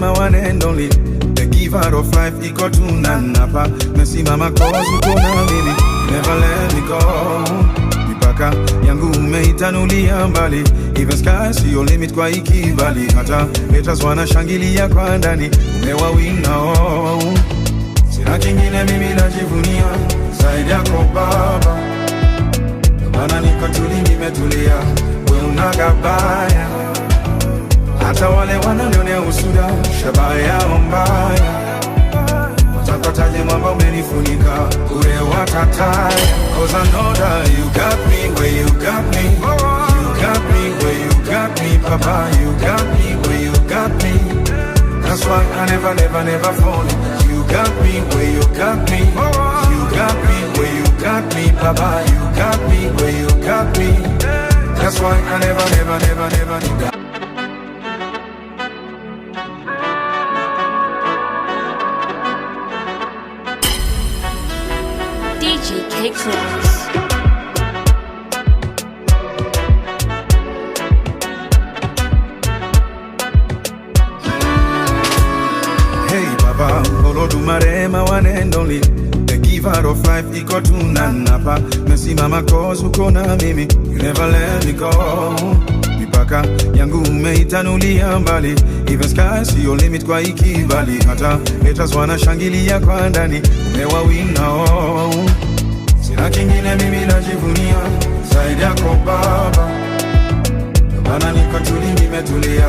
marema one and only, the giver of life, iko tunanapa. Mesimama cause uko na mimi, never let me go. Mipaka yangu umeitanulia mbali, even sky see your limit kwa ikibali. Hata haters wanashangilia kwa ndani, umewawina oh. Sina kingine mimi najivunia zaidi yako Baba, maana niko tuli nimetulia, wewe unagabaya. Hata wale wananionea usuda, shabaha yao mbaya. Watapataje mwamba umenifunika, ure watataya. Cause I know that you got me where you got me. You got me where you got me, Papa. You got me where you got me. That's why I never, never, never fall. You got me where you got me. You got me where you got me, Papa. You got me where you got me. That's why I never, never, never, never need that. DJ K-Clips. Olodu marema one and only, the giver of life, iko tunanapa. Mesimama cause uko na mimi, you never let me go. Mipaka yangu umeitanulia mbali, even sky see your limit kwa ikibali. Hata haters wanashangilia kwa ndani, umewawina oh. Sina kingine mimi najivunia zaidi yako Baba, maana niko tuli nimetulia,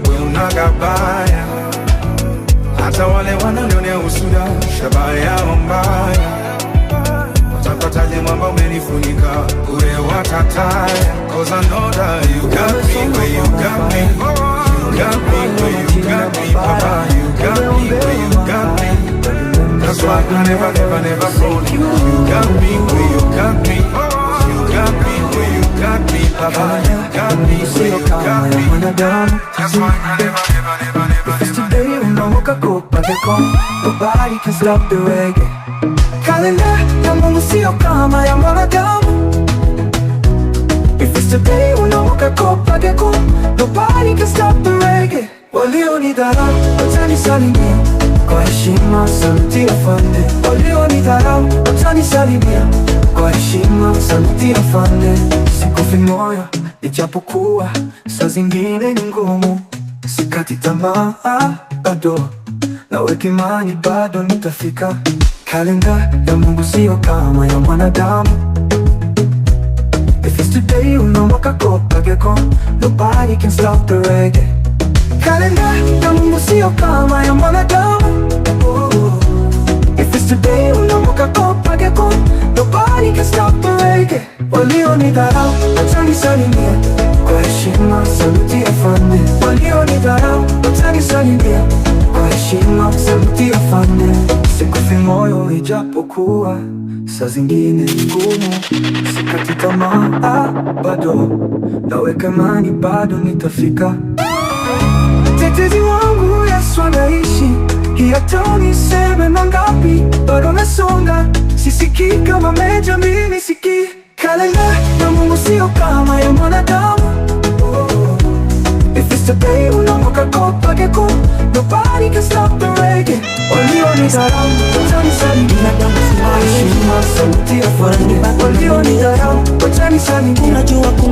wewe unagabaya. Hata wale wananionea usuda, shabaha yao mbaya. Watapataje mwamba umenifunika, ure watataya. Cause I know that you got me where you got me. You got me where you got me, Papa. You got me where you got me. That's why I never, never, never fall. You got me where you got me. You got me where you got me, Papa. You got me where you got me. That's why I never, never, never, never. If it's today, unamoka kopa deko, nobody can stop the reggae. Kalenda ya Mungu sio kama ya mwanadamu. If it's today, unamoka kopa deko, nobody can stop the reggae. Walionidharau watanisalimia kwa heshima, saluti afande. Walionidharau watanisalimia kwa heshima, saluti afande. Sikufi moyo ijapokuwa saa zingine ni ngumu, sikati tamaa bado, naweka imani bado nitafika. Kalenda ya Mungu sio kama ya mwanadamu. If it's today, unamoka kopa deko, nobody can stop the reggae. Kalenda ya Mungu sio kama ya mwanadamu. If it's today, unamoka kopa deko, nobody can stop the reggae. Walionidharau watanisalimia kwa heshima, saluti afande. Walionidharau watanisalimia kwa heshima, saluti afande. Sikufi moyo ijapokuwa saa zingine ni ngumu, sikati tamaa bado, naweka imani bado nitafika. Mtetezi wangu Yesu anaishi, hata niseme mangapi, bado nasonga, sisikii kama meja mimi sikii. Kalenda ya Mungu sio kama ya mwanadamu. If it's today, unamoka kopa deko, nobody can stop the reggae. Walionidharau watanisalimia kwa heshima, saluti afande. Walionidharau watanisalimia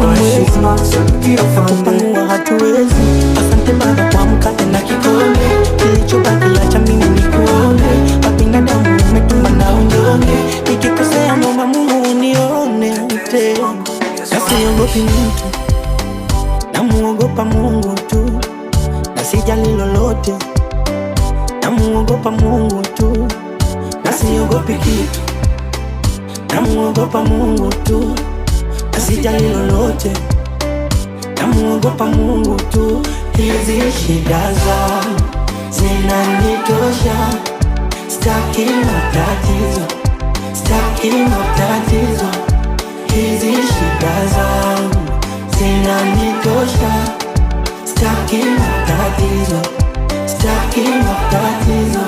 kwa heshima, saluti afande. Kupangua hatuwezi, asante Baba kwa mkate na kikombe. Kilichobaki acha mimi nikuone, wabinadamu umetuma na unyonge. Nikikosea naomba Mungu unione tena. Nasiogopi mtu, namuogopa Mungu tu. Nasijali lolote, namuogopa Mungu tu. Nasiogopi kitu, namuogopa Mungu tu. Nasijali lolote, namuogopa Mungu tu. Hizi shida zangu zinanitosha, sitaki matatizo, sitaki matatizo. Hizi shida zangu zinanitosha, sitaki matatizo, sitaki matatizo.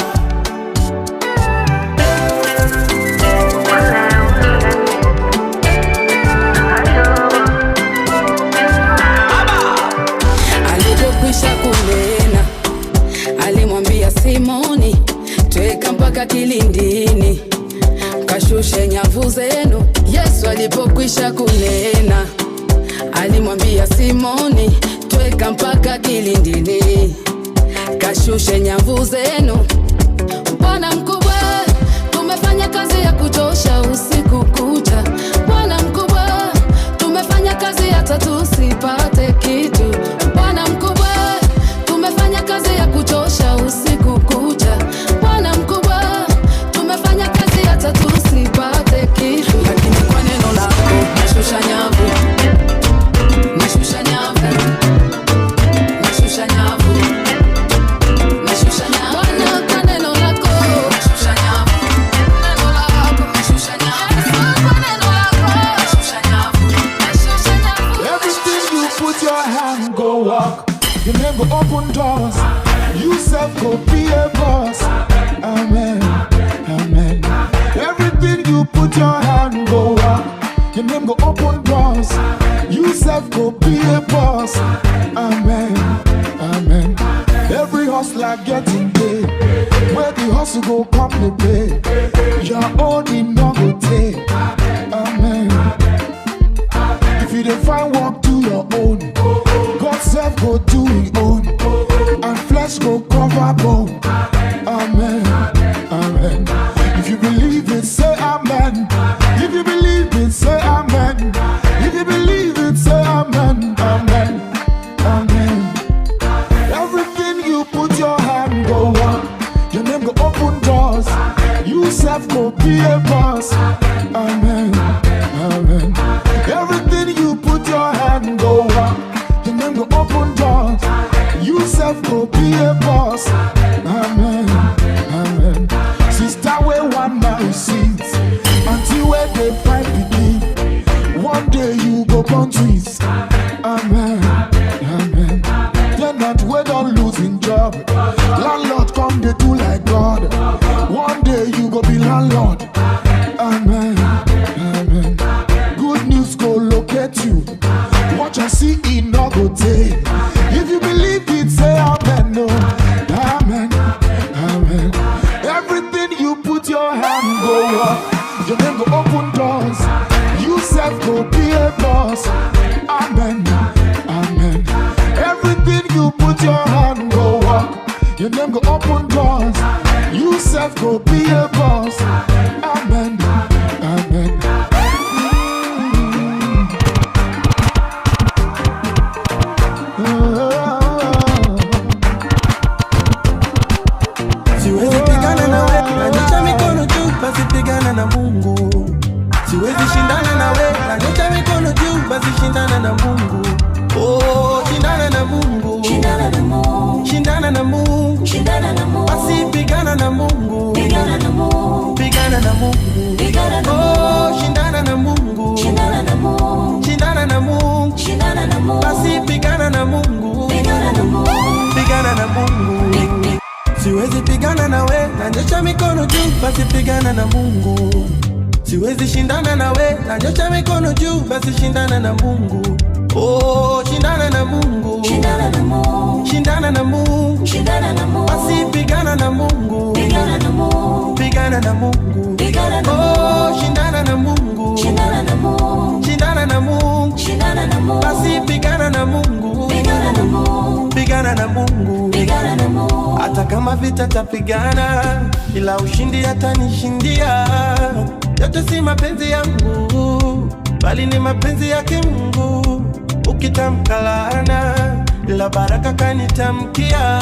Alivyokwisha kunena, cha kunena. Alimwambia Simoni, tweka mpaka kilindini, kashushe nyavu zenu. Bwana mkubwa, tumefanya kazi ya kuchosha usiku kucha. Bwana mkubwa, tumefanya kazi hata tusipate kitu. Bwana mkubwa, tumefanya kazi ya kuchosha usiku kucha. Bwana mkubwa, tumefanya kazi hata tusipate kitu. Lakini kwa neno lako nashusha nyavu, nashusha nyavu, nashusha nyavu, nashusha nyavu. Bwana kwa neno lako nashusha nyavu, neno lako nashusha nyavu, kwa neno lako nashusha nyavu, nashusha nyavu. Everything you put your hand go walk. Your name go open doors. You self go be a boss. Amen, amen. Everything you put your hand go walk. Your name go open doors. You self go be a boss. Amen, amen. Every hustler getting paid. Where the hustle go come to pay. Your own in no go take. Amen. If you don't find work, do your own. God self go do his own. And flesh go cover bone. Amen, amen. If you believe it, say amen. If you believe it, say amen. If you believe it, say amen, amen, amen. Everything you put your hand go on. Your name go open doors. You self go be a boss. Amen, amen. Everything you put your hand go on. Your name go open doors. You self go be a boss. Amen, amen. Sister, where one man sees until where they find begin. One day you go born twins. Amen, amen. Then that way don't losing job. Landlord come they do like God. One day you go be landlord. Amen, amen. Good news go locate you. Watch and see it no go take. If you believe it, say amen. No, amen, amen. Everything you put your hand go up. Your name go open doors. You self go be a boss. Amen, amen. Everything you put your hand go up. Your name go open doors. You self go be a boss. Amen, amen. Siwezi pigana na wewe, nanyosha mikono juu, basi pigana na Mungu. Siwezi shindana na wewe, nanyosha mikono juu, basi shindana na Mungu. Oh, shindana na Mungu, Shindana na Mungu, shindana na Mungu, shindana na Mungu, basi pigana na Mungu, pigana na Mungu, pigana na Mungu. pigana na Mungu, Oh, shindana na Mungu, shindana na Mungu, shindana na Mungu, shindana na Mungu, basi pigana na Mungu, pigana na Mungu, pigana na Mungu. Siwezi pigana na we, nanyosha mikono juu, basi pigana na Mungu. Siwezi shindana na we, nanyosha mikono juu, basi shindana na Mungu. Oh, shindana na Mungu, shindana na Mungu, shindana na Mungu, shindana na Mungu, basi pigana na Mungu, pigana na Mungu, pigana na Mungu. pigana na Mungu, Oh, shindana na Mungu, shindana na Mungu, shindana na Mungu, shindana na Mungu, basi pigana na Mungu, pigana na Mungu, pigana na Mungu. pigana na Mungu, Hata kama vita tapigana, ila ushindi atanishindia. Yote si mapenzi yangu, bali ni mapenzi yake Mungu. Ukitamka laana, ila baraka kanitamkia.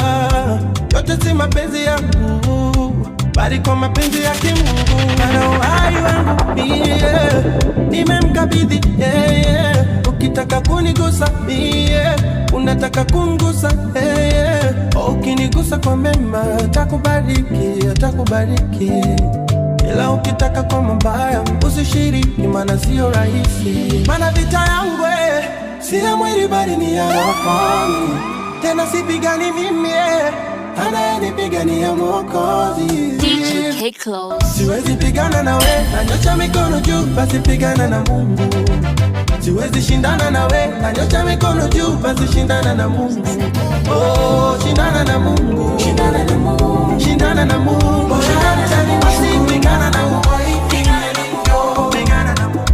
Yote si mapenzi yangu, bali kwa mapenzi yake Mungu. Ana uhai wangu mie, nimemkabidhi yeye. Ukitaka kunigusa mie, unataka kungusa yeye. Ukinigusa kwa mema, atakubariki, atakubariki. Ila ukitaka kwa mabaya, usishiriki, maana sio rahisi. Maana vita yangu si ya mwili bali ni ya roho. Tena sipigani mimi, anayenipigania Mwokozi. DJ K Close. Siwezi pigana na we, nanyosha mikono juu, basi pigana na Mungu. Siwezi shindana na we, nanyosha mikono juu, basi shindana na Mungu. Oh, shindana na Mungu, Shindana na Mungu, shindana na Mungu, shindana na Mungu, basi pigana na Mungu, pigana na Mungu, pigana na Mungu.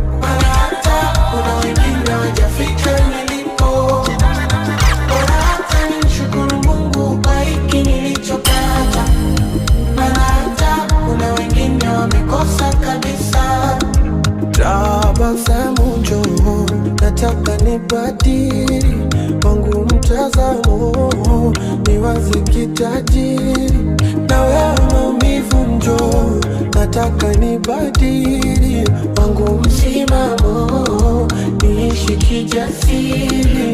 nataka nibadili wangu mtazamo, niwaze kitajiri, na wewe maumivu njoo. Nataka nibadili wangu msimamo, niishi kijasiri.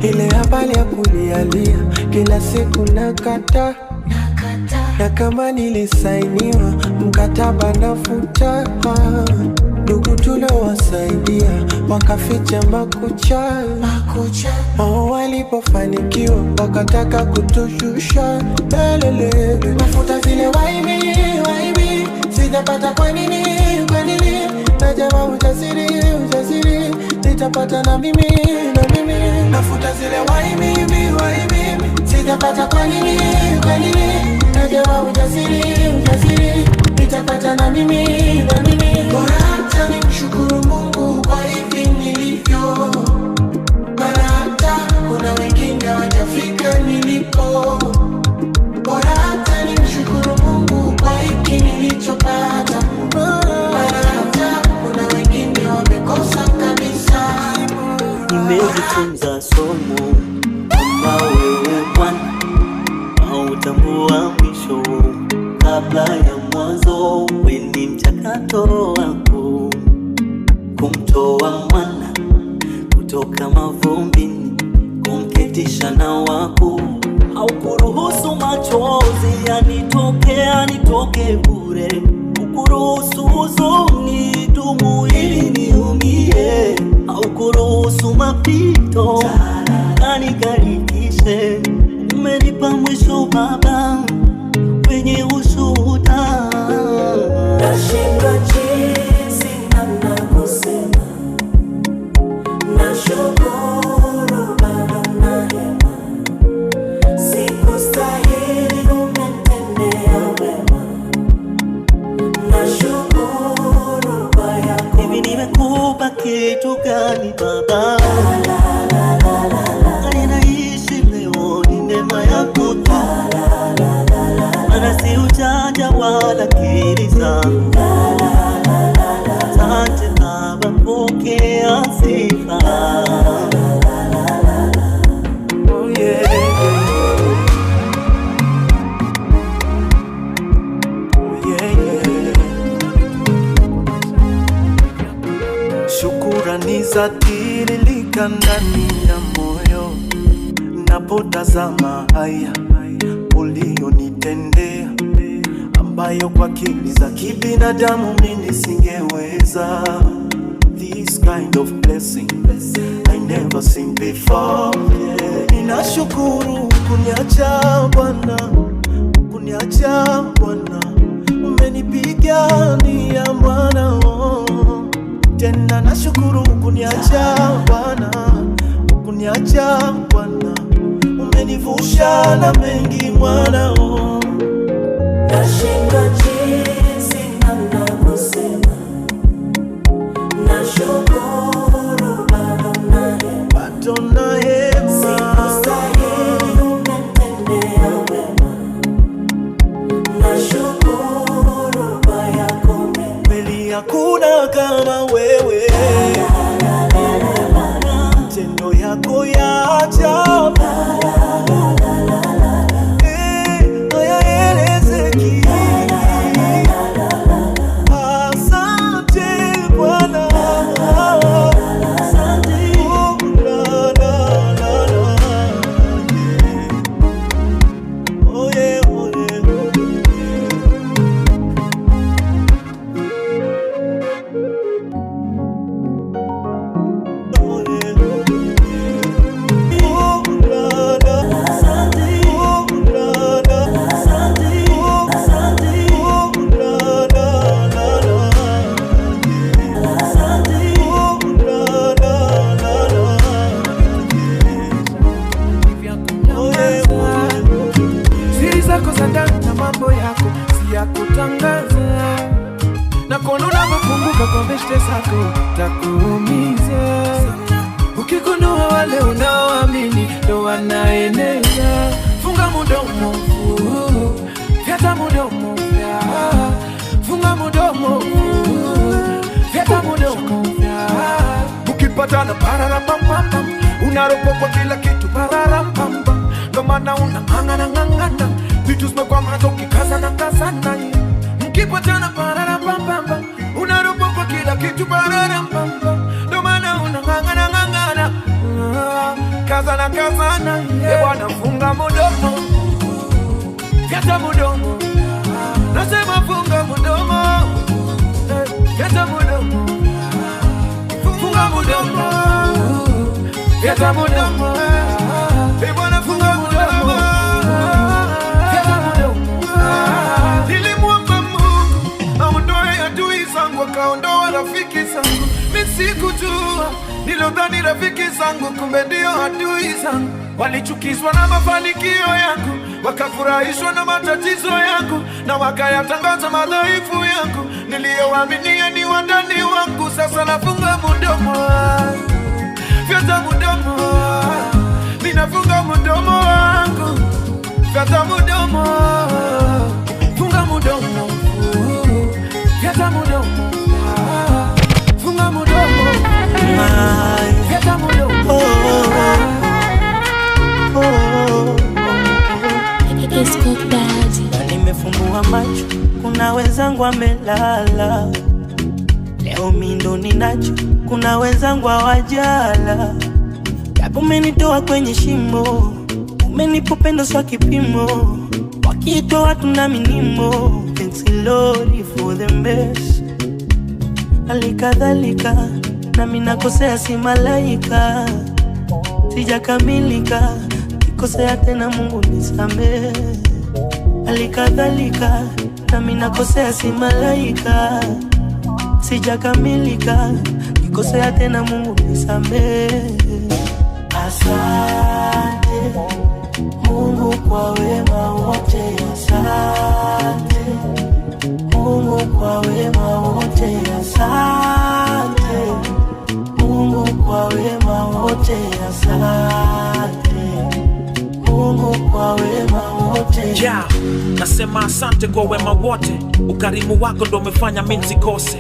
Ile habari ya kulialia kila siku nakata, na kama nilisainiwa mkataba nafuta. Ndugu tuliowasaidia wakaficha makucha, wao walipofanikiwa wakataka kutushusha. Lelele, nafuta zile waibi, sijapata kwa nini, najama ujasiri, nitapata na mimi. Nafuta zile waibi, sijapata kwa nini, najama ujasiri, nitapata na mimi. Bora hata nimshukuru Mungu kwa hivi nilivyo, maana hata kuna wengine hawajafika nilipo. Bora hata nimshukuru Mungu kwa hiki nilichopata, maana hata kuna wengine wamekosa kabisa. Nimejifunza somo kama wewe Bwana hautambua mwisho kabla ya mwanzo. Weni mchakato wako kumtoa mwana kutoka mavumbini, kumketisha na wako. Haukuruhusu machozi yanitoke bure, hukuruhusu huzuni dumu ili niumie. Haukuruhusu mapito yanigarikishe, umenipa mwisho Baba wenye ushuhuda. Nashindwa jinsi ninavyosema, nashukuru bado na hema, sikustahili umetendea wema, nashukuru kwa yako. Hivi nimekupa kitu gani Baba? Ninaishi leo ni neema yako tu, mana si ujanja wala akili zangu. Asante Baba, pokea sifa. Oh yeah, Shukurani zatiririka ndani ya moyo, napotazama haya ulionitendea, ambayo kwa akili za kibinadamu mimi singeweza. This kind of blessing I never seen before, yeah. Ninashukuru kuniacha Bwana, umenipigania Bwana, oh. Tena nashukuru kuniacha Bwana, umenivusha na mengi Bwana, oh. Nashindwa jinsi ninavyosema, nashukuru bado na hema, sikustahili umetendea wema, nashukuru kwa yako mema. Kweli hakuna kama wewe, matendo yako ya ajabu hayaelezeki. Asante Bwana, asante. Oh, yeah. Oh yeah, oh yeah, oh yeah. Siri zako za ndani na mambo yako si ya kutangaza, na kuona unavyokumbuka kwa beshte zako takuumiza. Ukigundua wale unaoamini ndo wanaeneza, funga mudomo, fyata mudomo, funga mudomo, fyata mudomo. Ukipatana pararampam, unaropokwa kila kitu pararampam, ndo maana unang'ang'ana vitu zimekwama ukikazana kazana, mkipatana pararampam, unaropokwa kila kitu pararampam, ndo maana unang'ang'ana kazana bwana funga mudomo, fyata mudomo, nasema funga mudomo, fyata mudomo, funga mudomo, fyata mudomo, bwana funga mudomo, fyata mudomo. Nilimwomba Mungu aondoe adui zangu, akaondoa rafiki zangu, mimi sikujua, nilodhani rafiki zangu kumbe ndio adui zangu. Walichukizwa na mafanikio yangu, wakafurahishwa na matatizo yangu, na wakayatangaza madhaifu yangu. Niliyowaaminia ni wandani wangu, sasa nafunga mudomo, fyata mudomo, ninafunga mudomo wangu, fyata mudomo, funga mudomo, fyata mudomo, funga mudomo, fyata mudomo. Na nimefumbua macho, kuna wenzangu wamelala, leo mimi ndo ninacho, kuna wenzangu hawajala. Japo umenitoa kwenye shimo, umenipa pendo swa kipimo, wakitoa tuna minimo. Thanks Lord for the best. Alikadhalika na mimi nakosea, si malaika, sijakamilika, kikosea tena Mungu nisamehe. Alikadhalika na mimi nakosea, si malaika, sijakamilika, kikosea tena Mungu nisamehe. Asante Mungu kwa wema wote, asante Mungu kwa wema wote, asante Mungu kwa wema wote, asante Mungu kwa wema wote. Yeah, nasema asante kwa wema wote, ukarimu wako ndo umefanya mimi nisikose.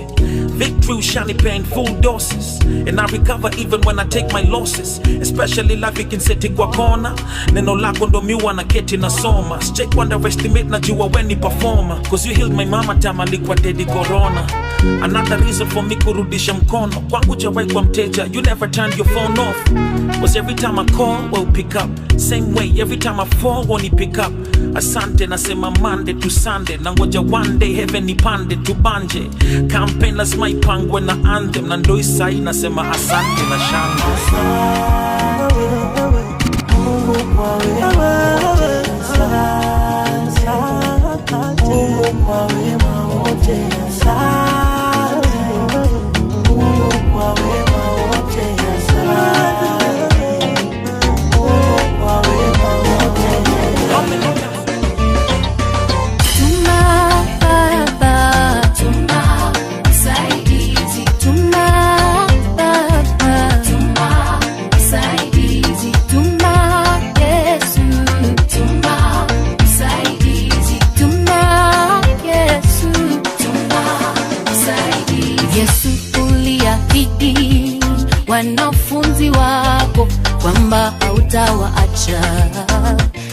Victory ushanipea in full doses, and I recover even when I take my losses. Especially life ikinseti kwa kona, neno lako ndo miwa na keti na soma. Check underestimate na jua when ni performer, cause you healed my mama time alikuwa dedi corona. Another reason for me kurudisha mkono kwangu jawai kwa mteja, you never turned your phone off. Was every time I call, well pick up. Same way every time I fall, won't you pick up. Asante nasema Monday to Sunday, nangoja one day heaven nipande tubanje. Campaigners maipangwe na anthem, na ndo isai nasema asante na shangwe. Mungu kwa wema wote, asante Mungu kwa wema wote, asante Mungu kwa wema wote, asante Mungu kwa wema wote. Tuma Baba, tuma msaidizi, tuma Baba, tuma msaidizi, tuma Yesu, tuma msaidizi, tuma Yesu, tuma msaidizi. Yesu uliahidi wanafunzi wako kwamba hautawaacha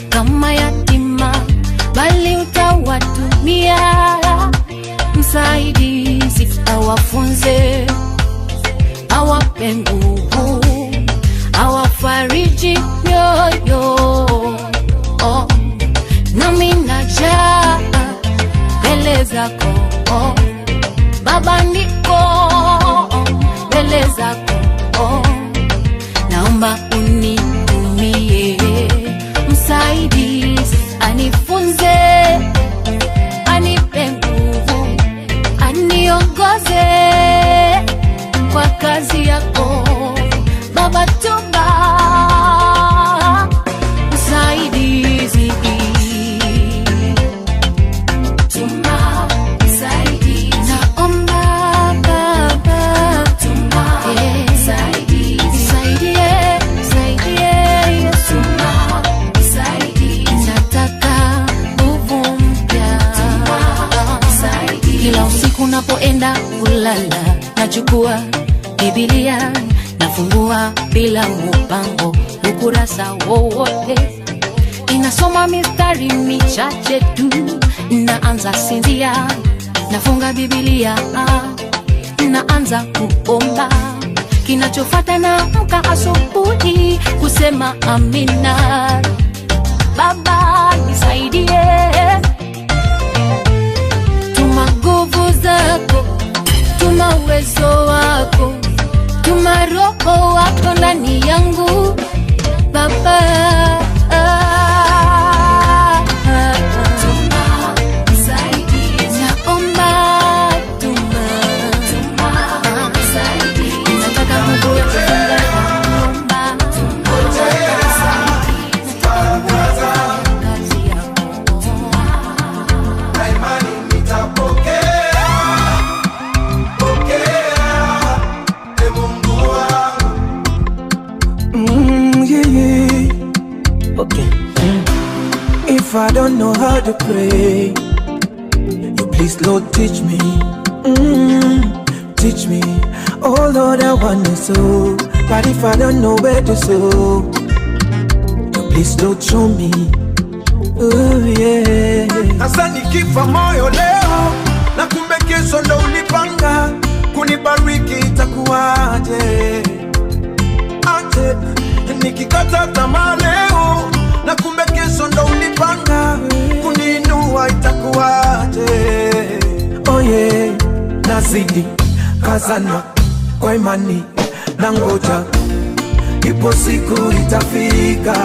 kama yatima, bali utawatumia msaidizi, awafunze, awape nguvu, awafariji mioyo. Nami najaa mbele zako Baba, niko mbele zako, naomba unitumie msaidizi, anifunze, anipe nguvu, aniongoze kwa kazi yako Baba, tuma msaidizi, tuma msaidizi, naomba Baba, tuma msaidizi, nisaidie, nisaidie, tuma msaidizi, nataka nguvu mpya, tuma msaidizi. Kila usiku napoenda kulala, nachukua Biblia, nafungua Najitoa bila mpango, ukurasa wowote. Inasoma mistari michache tu, naanza sinzia, nafunga Biblia, naanza kuomba. Kinachofuata naamka asubuhi kusema amina. Baba nisaidie, tuma nguvu zako, tuma uwezo wako, tuma roho wako ndani yangu Baba. If I don't know how to pray, you please Lord teach me, teach me. Oh Lord, I want to sow, but if I don't know where to sow, you please Lord show me. Oh yeah. Asa nikifa moyo leo, na kumbe kesho ndo ulipanga kunibariki, itakuwaje? Aje nikikata tamaa leo, na kumbe kesho ndo ulipanga kuniinua, itakuwaje? Oh yeah, nazidi kazana kwa imani na ngoja, ipo siku itafika.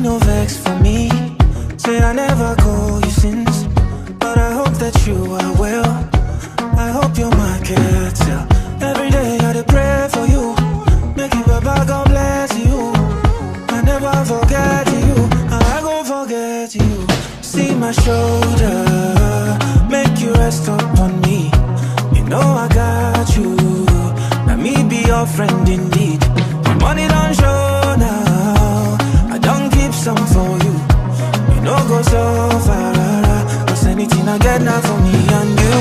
No vex for me, say I never call you since, but I hope that you are well. I hope your market sell. Every day I pray for you, make you Baba, God bless you. I never forget you, I gon' forget you. See my shoulder, make you rest upon me. You know I got you, let me be your friend indeed. The money don't show now, I don't keep some for you. You know go so far, cause anything I get now for me and you,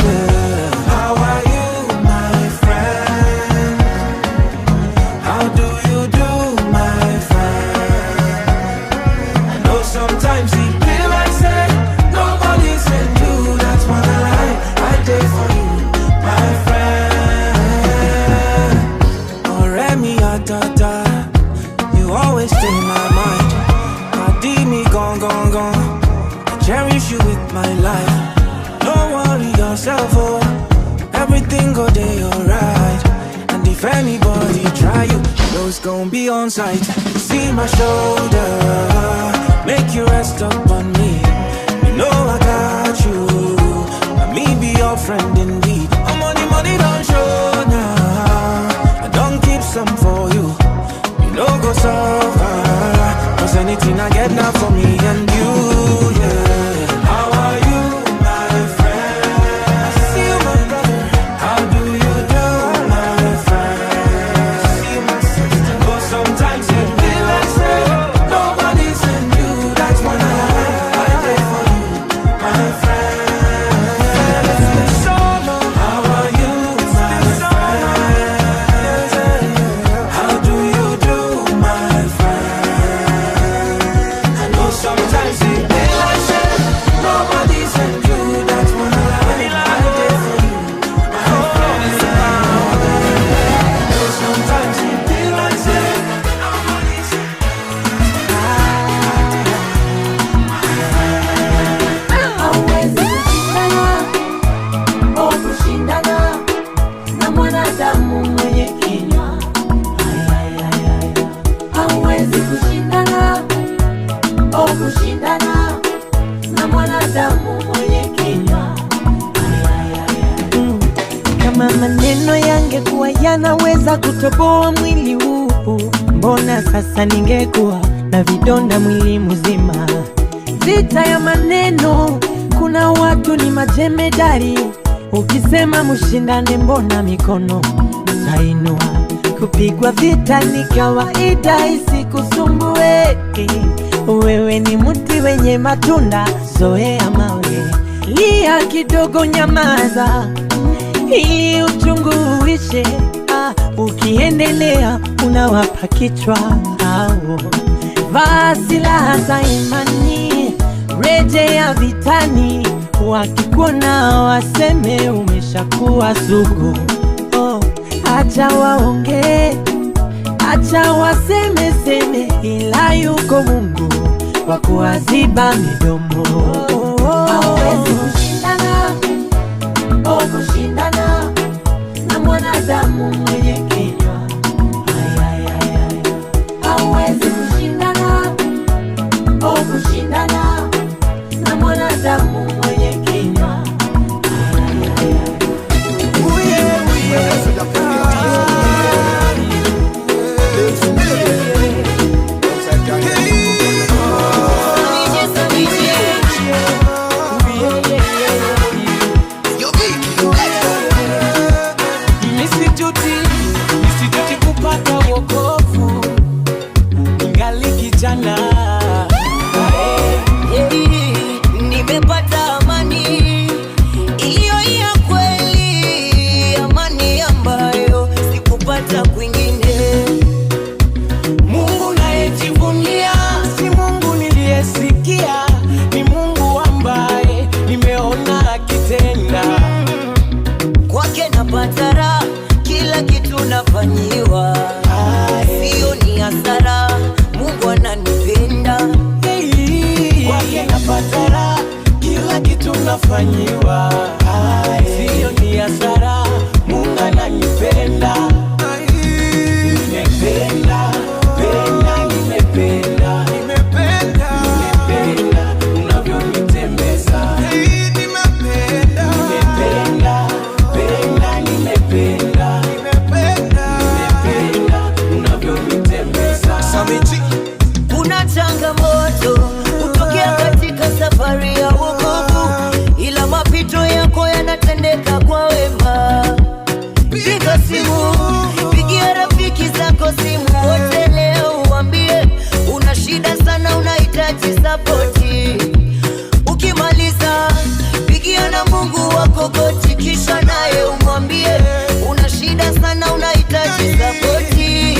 yeah. How are you, my friend? How do you do, my friend? I know sometimes it feel like say nobody send you, that's why I did for you, my friend. Oremi atata, you always stay in my mind. Padi me gone, gone, gone, I cherish you with my life. Don't worry yourself, oh, everything go day alright. And if anybody try you, know it's gon' be on sight. See my shoulder, make you rest upon me. You know I got you, let me be your friend indeed. Money don't show now, I don't keep some for you. You know go so far, cause anything I get now for me and you, yeah. How are you, my friend? I see you, my brother. How do you do, my friend? I see you, my sister. But sometimes it feel like say nobody send you, that's when I pray for you, my friend. It's been so long. How are you, my friend? How do you do, my friend? I know sometimes it hawezi kushindana, kushindana na mwanadamu mwenye kinywa. Kama maneno yangekuwa yanaweza kutoboa mwili huu, mbona sasa ningekuwa na vidonda mwili mzima. Vita ya maneno, kuna watu ni majemedari, ukisema mushindane mbona mikono tainua. Kupigwa vita ni kawaida, isikusumbue. Wewe ni mti wenye matunda, zoea mawe. Lia kidogo, nyamaza ili uchungu uishe. Ukiendelea unawapa kichwa hao. Vaa silaha za imani, rejea vitani. Wakikuona waseme umeshakuwa sugu. Acha waonge, acha waseme seme, ila yuko Mungu wa kuwaziba midomo. Hawezi kushindana, kushindana na mwanadamu mwenye kinywa. Hawezi kushindana, kushindana na mwanadamu mwenye kinywa. Nisijuti kupata wokovu ningali kijana. Nimepata amani iliyo ya kweli, amani ambayo sikupata kwingine. Mungu nayejivunia si Mungu niliyesikia, ni Mungu ambaye nimeona akitenda. Kwake napata raha, kila kitu nafanyiwa, sio ni hasara. Mungu ananipenda, kwake napata raha, kila kitu nafanyiwa, sio ni hasara. Mungu ananipenda. Nimependa, penda, nimependa, nimependa unavyonitembeza. Nimependa, penda, nimependa, nimependa unavyonitembeza. kuna changamoto kutokea katika safari ya wokovu, ila mapito yako yanatendeka kwa wema. Piga simu, pigia rafiki zako simu wote leo, uambie una shida sana, unahitaji sapoti. Ukimaliza pigia na Mungu wako goti, kisha naye umwambie una shida sana, unahitaji sapoti.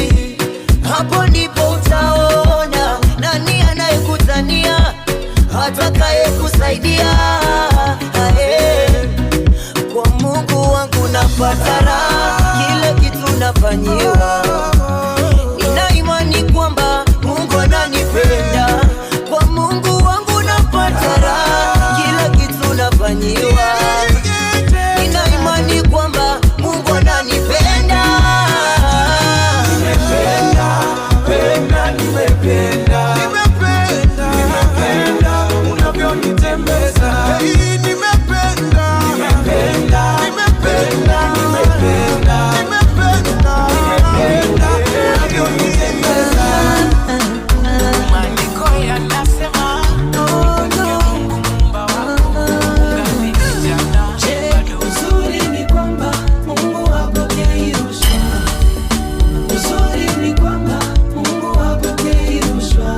Hapo ndipo utaona nani anayekutania, atakaye kusaidia. Kwa Mungu wangu napata raha, kila kitu nafanyiwa. Nina imani kwamba Mungu ananipenda. Kwa Mungu wangu napata raha, kila kitu nafanyiwa. Nina imani kwamba Mungu ananipenda. Nimependa, nimependa, nimependa unavyonitembeza. Nimependa, nimependa, nimependa, nimependa unavyonitembeza. Maandiko yanasema Mungu Muumba wako ungali kijana. Uzuri ni kwamba Mungu hapokei rushwa. Uzuri ni kwamba Mungu hapokei rushwa.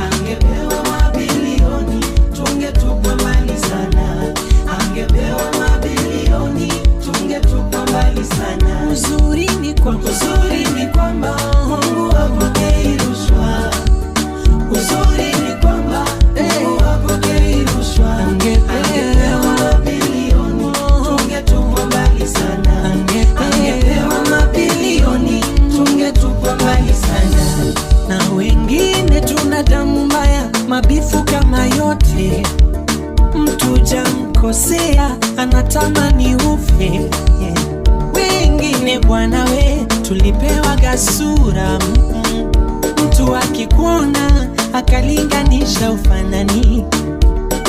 Angepewa mabilioni tungetupwa mbali sana. Angepewa mabilioni tungetupwa mbali sana. Uzuri ni kwamba Mungu hapokei rushwa. Uzuri ni kwamba Mungu hapokei rushwa. Angepewa mabilioni tungetupwa mbali sana. Angepewa mabilioni tungetupwa mbali sana. Na wengine tuna damu mbaya, mabifu kama yote. Mtu jamkosea anatamani ufe. Wengine bwana we tulipewa gasura, mtu akikuona akalinganisha ufanani.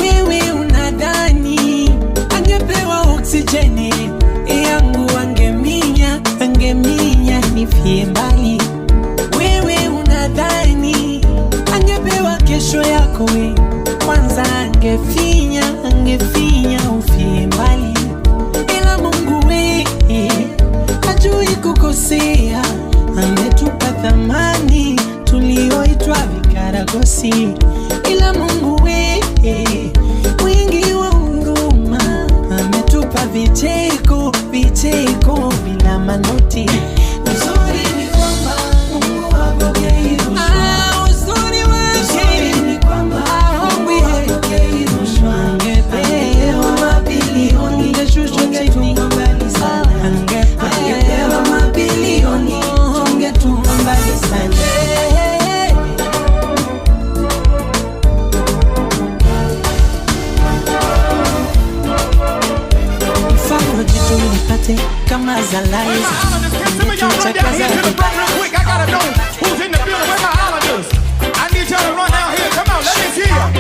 Wewe unadhani angepewa oksijeni yangu angeminya nifie mbali. Wewe unadhani angepewa kesho yako we, kwanza angefinya ufie mbali. Ila Mungu we hajui kukosea, ametupa thamani tulioitwa vikaragosi. Ila Mungu we mwingi wa huruma, ametupa vicheko bila manoti. Uzuri ni kwamba Mungu hapokei rushwa. Uzuri ni kwamba Mungu hapokei rushwa. Angepewa mabilioni, tungetunga mbali sana. Angepewa mabilioni, tungetunga mbali sana. Mfano jitu nipate kama za Liza. I gotta know who's in the building with my islanders. I need y'all to run down here. Come on, let me see ya.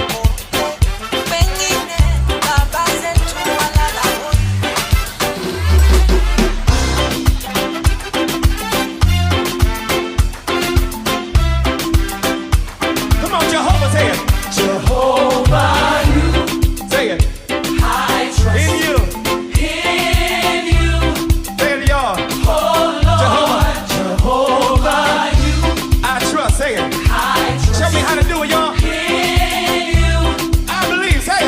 Come on, Jehovah, say it. Jehovah, you say it. I trust in you. There you are. Jehovah, I trust. Say it. Show me how to do it, y'all. I believe. Say it.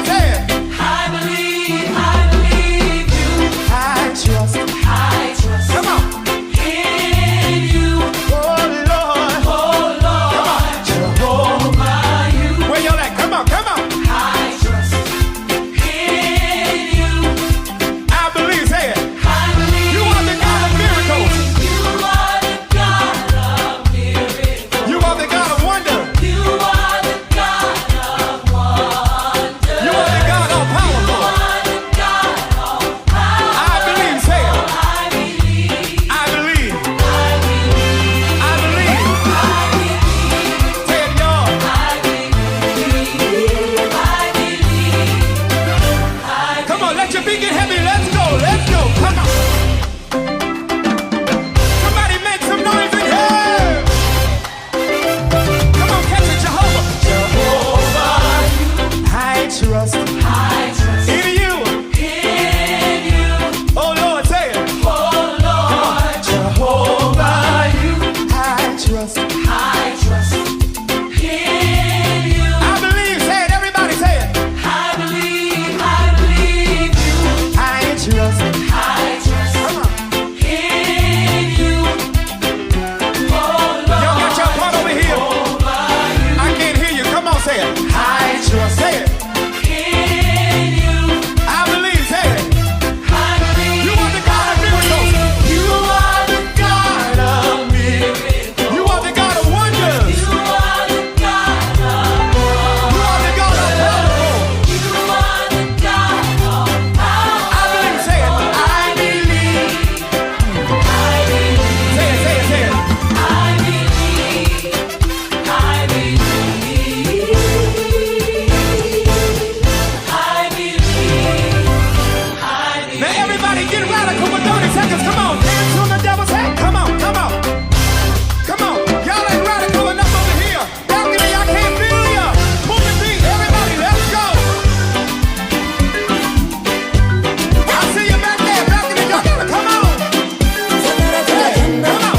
I believe you. I trust. Come on. In you. Oh Lord. Come on. Jehovah, you. Where y'all at? Come on. I trust in you. I believe. Say it. I believe. You are the God of miracles. You are the God of miracles. You are the God of wonder. You are the God of wonder. You are the God all powerful. You are the God all powerful. I believe. Say it. I believe. I believe. Say it, y'all. Come on, let your feet get heavy. Let's go. Come on. Somebody make some noise in here. Come on, catch it, Jehovah. I trust in you. Oh Lord, say it. Jehovah, I trust in you. I believe. Say it, everybody, say it. I believe you. I trust. Come on. In you. Y'all got your part over here. I can't hear you. Come on, say it. I trust. Say it. In you. I believe. Say it. You are the God of miracles. You are the God of miracles. You are the God of wonders. You are the God of wonders. You are the God of powerful. You are the God of power. I believe. Say it. I believe. Say it. Say it. I believe. Now everybody get radical for 30 seconds. Come on, dance on the devil's head. Come on. Y'all ain't radical enough over here. Balcony, I can't feel ya. Move the feet, everybody, let's go. I see you back there, balcony. Y'all gotta come on. Come on.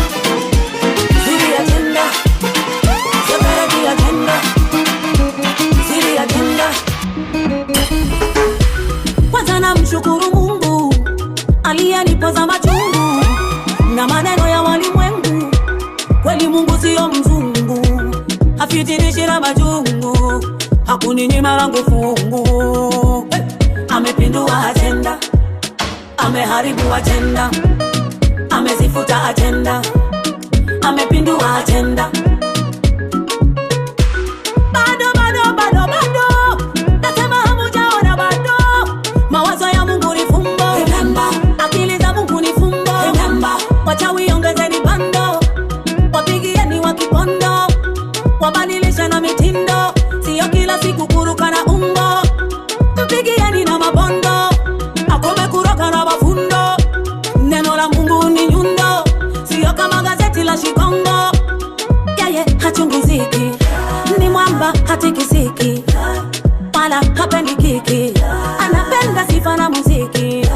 Kwanza namshukuru Mungu aliyenipoza machungu na maneno ya walimwengu. Kweli Mungu sio mzungu, hafitinishi na majungu, hakuninyima langu fungu. Amepindua ajenda, ameharibu ajenda, amezifuta ajenda, amepindua ajenda. Nasema hamujaona bado. Mawazo ya Mungu ni fumbo. Remember. Akili za Mungu ni fumbo. Remember. Wachawi ongezeni bando, wapigieni wa kipondo, wabadilishe na mitindo, sio kila siku kuruka na umbo. Mpigieni na mabondo, akome kuroka na mafundo. Neno la Mungu ni nyundo, sio kama gazeti la Shikongo. Yeye hachungiziki, ni mwamba hatikisiki, wala hapendi kiki, anapenda sifa na muziki.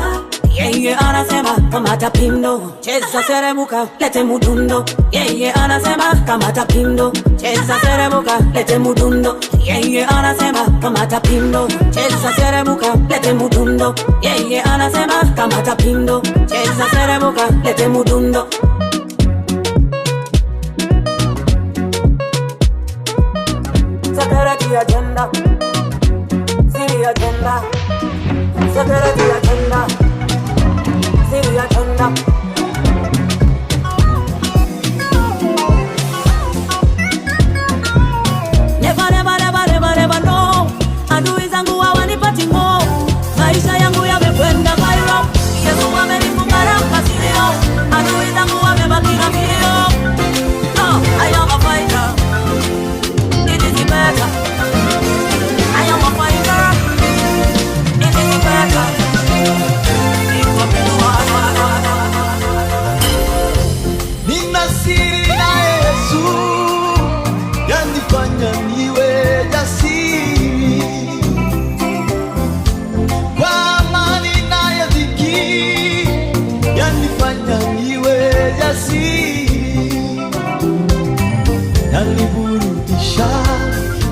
Yeye anasema kamata pindo, cheza seremuka, lete mudundo. Yeye anasema kamata pindo, cheza seremuka, lete mudundo. Yeye anasema kamata pindo, cheza seremuka, lete mudundo. Yeye anasema kamata pindo, cheza seremuka, lete mudundo. Security agenda, city agenda, security agenda, city agenda. Never, never, never, never, never know. Adui zangu hawanipati mo, maisha yangu yamekwenda viral. Yesu amenifunga na mkasirio, adui zangu wamebaki na vilio. I am a fighter, it is better. I am a fighter, it is better. Nina siri na Yesu, yanifanya niwe jasiri. Kwa amani nayo dhiki, yanifanya niwe jasiri. Yaniburudisha,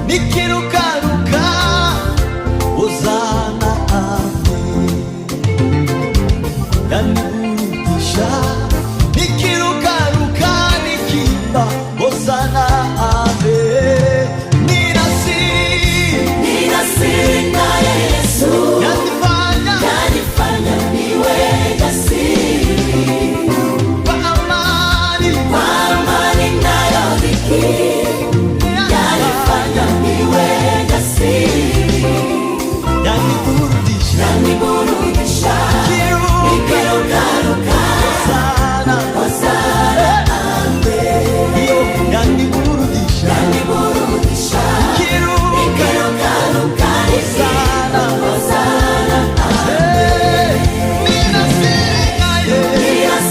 nikirukaruka, Hosana ame. Yaniburudisha, nikirukaruka, nikimba, Hosana ame. Nina siri na Yesu, yanifanya niwe jasiri. Kwa amani nayo dhiki, yanifanya niwe jasiri. Yaniburudisha, nikirukaruka, Hosana ame. Yaniburudisha, nikirukaruka, Hosana ame. Nina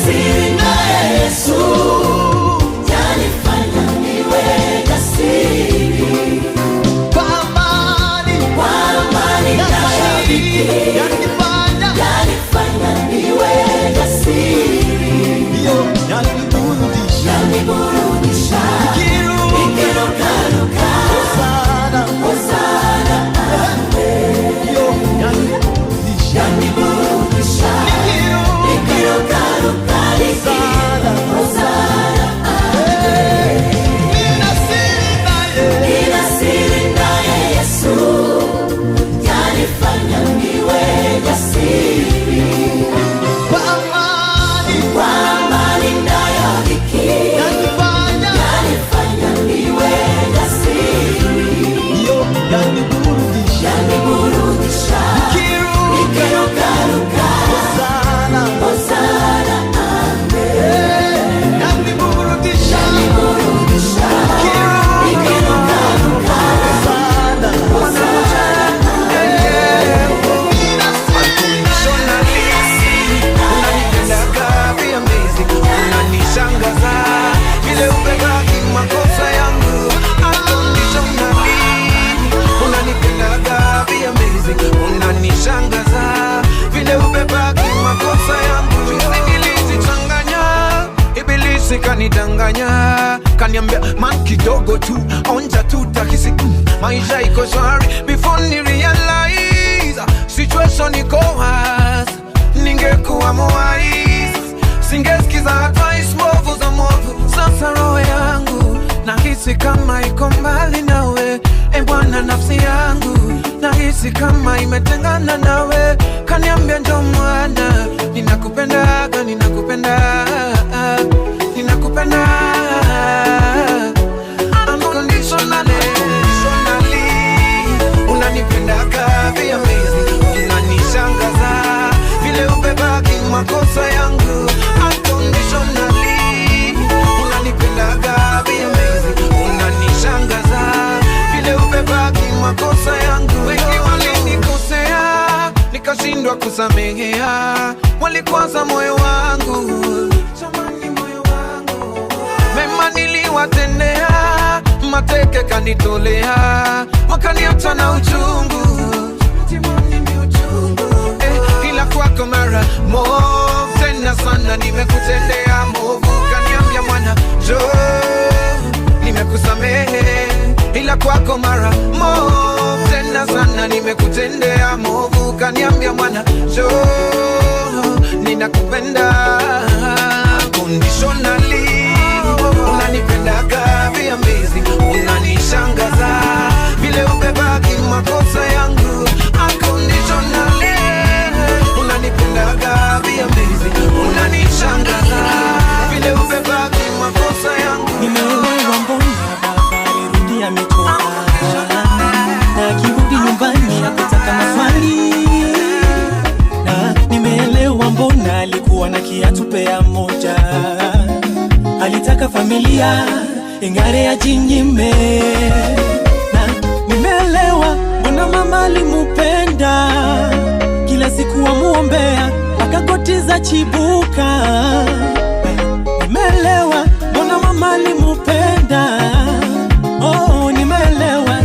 siri na Yesu, yanifanya niwe jasiri. Kwa amani nayo dhiki, yanifanya niwe jasiri. Yaniburudisha, nikirukaruka, Hosana ame. Yaniburudisha, nikirukaruka, Hosana ame. Nina siri na Yesu, yanifanya niwe jasiri. Kwa amani nayo dhiki, yanifanya niwe jasiri. Yaniburudisha, nikirukaruka, Hosana ame. Yaniburudisha, nikirukaruka, Hosana unanishangaza vile ubebaki makosa yangu. Unconditionally unanipendaga, be amazing. Unanishangaza vile ubebaki makosa yangu. Juzi nilizichanganya, ibilisi kanidanganya, kaniambia man kidogo tu, onja tu takisi, maisha iko shwari. Before ni realize situation iko worse, ningekuwa mwise, singesikiza advice mwovu za mwovu. Sasa roho yangu nahisi kama iko mbali nawe, Bwana nafsi yangu nahisi kama imetengana nawe. Kaniambia ndo mwana, ninakupendaga, ninakupenda, ninakupenda unconditionally. Unanipendaga, be amazing. Unanishangaza vile ubebaki makosa yangu. Unconditionally unanipendaga, be amazing. Unanishangaza nimekusamehea, walikwaza moyo wangu, mema niliwatendea, mateke kanitolea, wakaniacha na uchungu, ila kwako mara moja tena sana nimekutendea movu, kaniambia mwana njoo, nimekusamehe, ila kwako mara moja tena sana nimekutendea movu, kaniambia mwana njoo, ninakupenda unconditionally, unanipendaga vya amazing, unanishangaza vile ubebaki makosa yangu unconditionally, unanipendaga vya amazing, unanishangaza vile ubebaki makosa yangu. Nimeelewa mbona baba alirudi amechoka, na akirudi nyumbani hakutaka maswali, na nimeelewa mbona alikuwa na kiatu pea moja, alitaka familia ingare ya jinyime, na nimeelewa mbona mama alimupenda, kila siku amuombea akakotiza chibuka, nimeelewa mbona mama alimupenda, oh nimeelewa.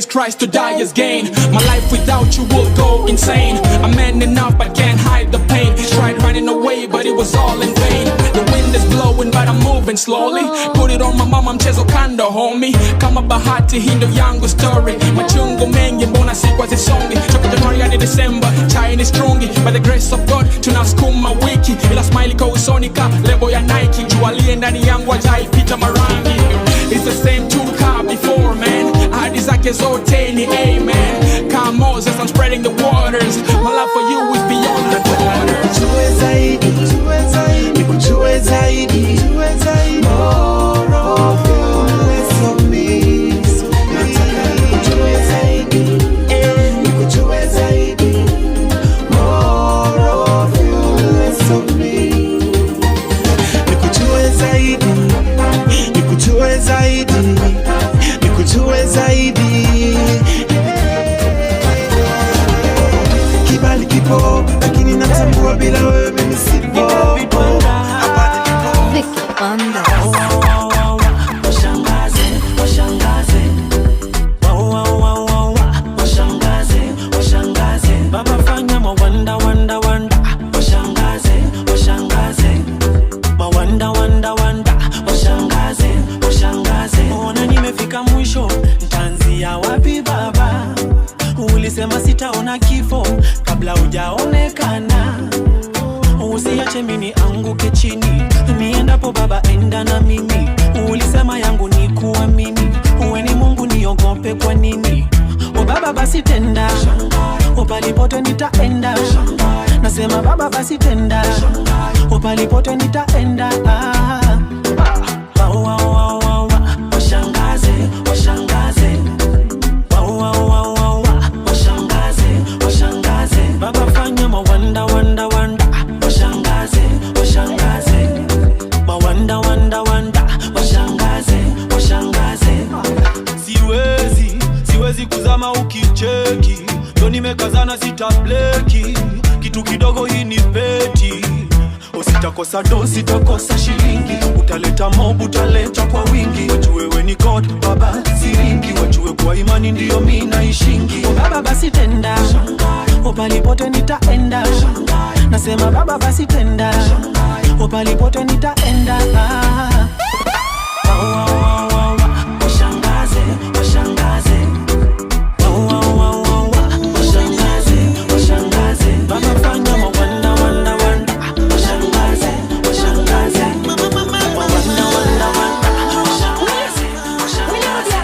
Christ, to die is gain. My life without you will go insane. I'm man enough but can't hide the pain. Tried running away but it was all in vain. The wind is blowing but I'm moving slowly. Put it on my mama, mchezo kando homie. Kama bahati hii ndo yangu story. Machungu mengi mbona sikwa zisongi. Toka Januari hadi December, chai strungi. By the grace of God tunasukuma wiki. Ila smile kwa usoni ka lebo ya Nike. Jualie ndani yangu hajaipita marangi. It's the same two car before man. Ahadi zake zote ni amen. Come Moses, I'm spreading the waters. My love for you is beyond the borders. Nikujue zaidi, nikujue zaidi, more of you, less of me. Nataka nikujue zaidi, nikujue zaidi, more of you, less of me. Nikujue zaidi, nikujue zaidi, nikujue zaidi. Kibali kipo, lakini natambua bila wewe mimi sipo. Hapa nilipo Vicky Banda. Washangaze, washangaze, washangaze, washangaze, baba fanya mawanda wanda wanda, washangaze, washangaze, mawanda wanda wanda, washangaze, washangaze. Ona nimefika mwisho, nitaanzia wapi baba? Ulisema sitaona kifo kabla hujaonekana, usiache mimi anguke chini, niendapo baba enda na mimi. Ulisema yangu ni kuamini, uwe ni Mungu niogope kwa nini? O baba basi tenda, o palipote nitaenda, nasema baba basi tenda, o palipote nitaenda. Washangaze, washangaze, washangaze, washangaze, baba fanya mawanda wanda wanda, washangaze, washangaze, mawanda wanda wanda, washangaze, washangaze. Siwezi kuzama ukicheki, ndo nimekazana sitableki, kitu kidogo hii ni peti. Usitakosa do, sitakosa shilingi, utaleta mob, utaleta kwa wingi. Wajue we ni God, baba siringi, wajue kwa imani ndiyo mimi naishingi. O baba basi tenda, o palipote nitaenda, nasema baba basi tenda, o palipote nitaenda. Washangaze, washangaze, washangaze, washangaze, baba fanya mawanda wanda wanda, washangaze, washangaze, mawanda wanda wanda, washangaze, washangaze.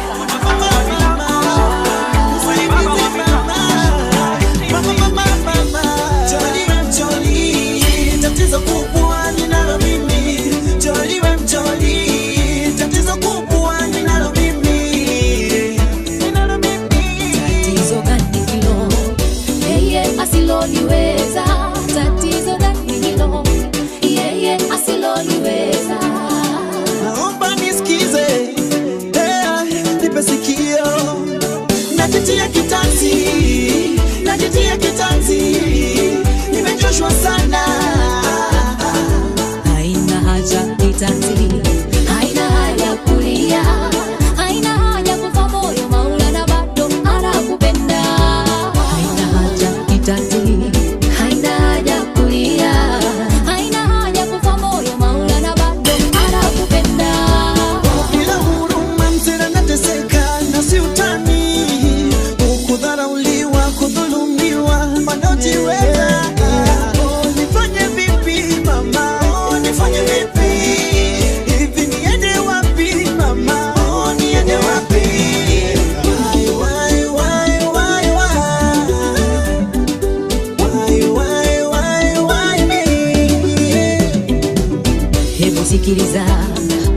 Hebu sikiliza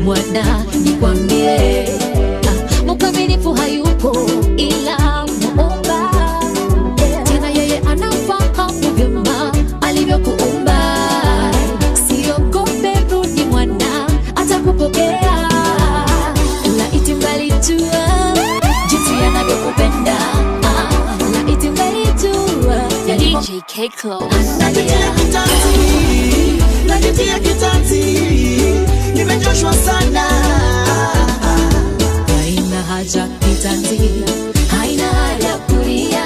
mwana nikwambie, mkamilifu hayupo ila Muumba. Tena yeye anafahamu vyema alivyokuumba. Siogope, rudi mwana, atakupokea. Laiti mgalijua jinsi anavyokupenda, laiti mgalijua DJ K-Close. Najitia kitanzi, nimechoshwa sana. Haina haja kitanzi, haina haja kulia,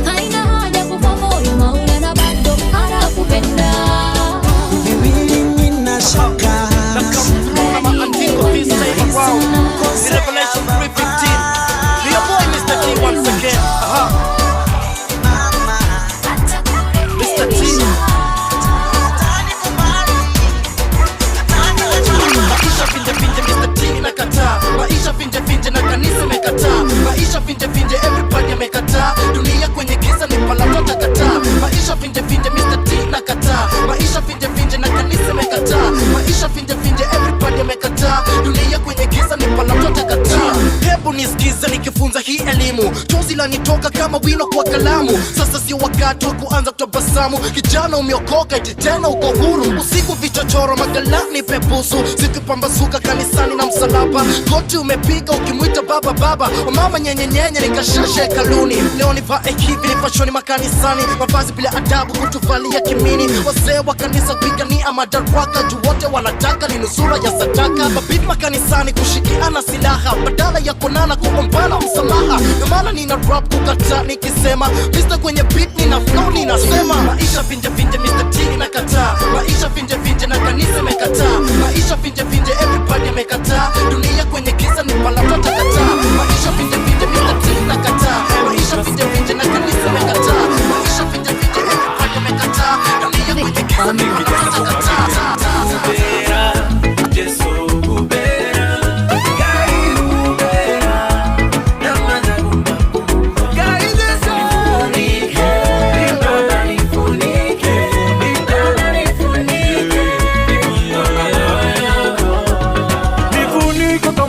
haina haja kufa moyo, Maulana bado anakupenda. Mimi nina shaka na maandiko hii sasa wow. Revelation 3:15. Your boy Mr. T once again. Mr. T. Maisha finje finje na kanisa mekataa. Maisha finje finje everybody amekataa. Dunia kwenye giza ni palato takataa. Maisha finje finje Mr. T nakataa. Maisha finje finje na kanisa mekataa. Maisha finje finje everybody amekataa. Dunia kwenye giza ni palato takataa. Hebu nisikize nikifunza hii elimu. Chozi lanitoka kama wino kwa kalamu. Sasa sio wakati wa kuanza kutabasamu. Kijana umeokoka eti tena uko huru. Usiku vichochoro magalani pepusu. Sikupambazuka kanisani na msalaba. Goti umepiga ukimwita baba baba. Mama nyenye nyenye nikashashe kaluni. Leo nivae hivi nipashoni makanisani. Mavazi bila adabu kutuvalia kimini. Wazee wa kanisa kupigania madaraka. Juu wote wanataka ni nusura ya sadaka. Mabidi makanisani kushikiana silaha. Badala ya konana kuombana msamaha. Ndio maana nina rap kukata nikisema Mr. kwenye beat nina flow ninasema. Maisha finje finje Mr. T nakataa. Maisha finje finje na kanisa mekataa. Maisha finje finje everybody amekataa. Dunia kwenye giza ni palato takataa. Maisha finje finje Mr. T nakataa. Maisha finje finje na kanisa mekataa. Maisha finje finje everybody amekataa. Dunia kwenye giza ni palato takataa.